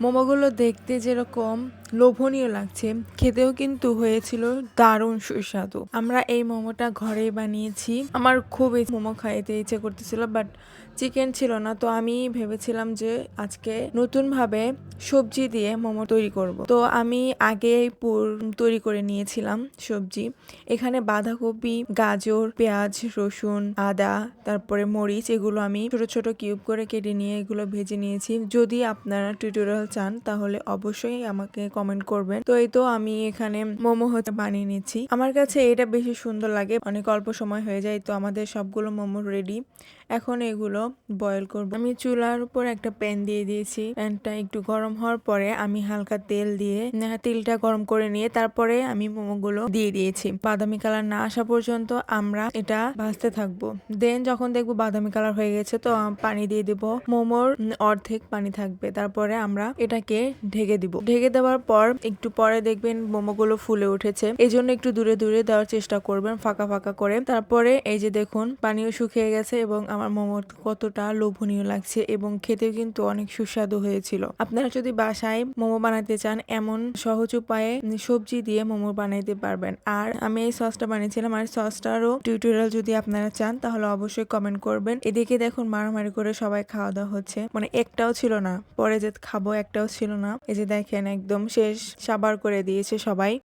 মোমোগুলো দেখতে যেরকম লোভনীয় লাগছে, খেতেও কিন্তু হয়েছিল দারুণ সুস্বাদু। আমরা এই মোমোটা ঘরেই বানিয়েছি। আমার খুব মোমো খাইতে ইচ্ছে করতেছিল, বাট চিকেন ছিল না, তো আমি ভেবেছিলাম যে আজকে নতুন ভাবে সবজি দিয়ে মোমো তৈরি করব। তো আমি আগেই পুর তৈরি করে নিয়েছিলাম সবজি। এখানে বাঁধাকপি, গাজর, পেঁয়াজ, রসুন, আদা, তারপরে মরিচ, এগুলো আমি ছোট ছোট কিউব করে কেটে নিয়ে এগুলো ভেজে নিয়েছি। যদি আপনারা টিউটোরিয়াল চান তাহলে অবশ্যই আমাকে কমেন্ট করবেন। তো এই তো আমি এখানে মোমো হতে বানিয়ে নিচ্ছি। আমার কাছে এটা বেশি সুন্দর লাগে, অনেক অল্প সময় হয়ে যায়। তো আমাদের সবগুলো মোমো রেডি। এখন এগুলো বয়েল করব। আমি চুলার উপর একটা প্যান দিয়ে দিয়েছি। প্যানটা একটু গরম হওয়ার পরে আমি হালকা তেল দিয়ে তেলটা গরম করে নিয়ে তারপরে আমি মোমোগুলো দিয়ে দিয়েছি। বাদামি কালার না আসা পর্যন্ত আমরা এটা ভাজতে থাকবো। দেন যখন দেখবো বাদামি কালার হয়ে গেছে, তো পানি দিয়ে দিব। মোমোর অর্ধেক পানি থাকবে। তারপরে আমরা এটাকে ঢেকে দিব। ঢেকে দেওয়ার পর একটু পরে দেখবেন মোমোগুলো ফুলে উঠেছে। এই জন্য একটু দূরে দূরে দেওয়ার চেষ্টা করবেন, ফাঁকা ফাঁকা করে। তারপরে এই যে দেখুন পানিও শুকিয়ে গেছে এবং আমার মোমো কতটা লোভনীয় লাগছে এবং খেতেও কিন্তু অনেক সুস্বাদু হয়েছিল। আপনারা যদি বাসায় মোমো বানাতে চান, এমন সহজ উপায়ে সবজি দিয়ে মোমো বানাইতে পারবেন। আর আমি এই সসটা বানিয়েছিলাম, আর সসটারও টিউটোরিয়াল যদি আপনারা চান তাহলে অবশ্যই কমেন্ট করবেন। এদিকে দেখুন মারামারি করে সবাই খাওয়া দাওয়া হচ্ছে, মানে একটাও ছিল না, পরে যে খাবো একটাও ছিল না। এই যে দেখেন একদম শেষ সাবার করে দিয়েছে সবাই।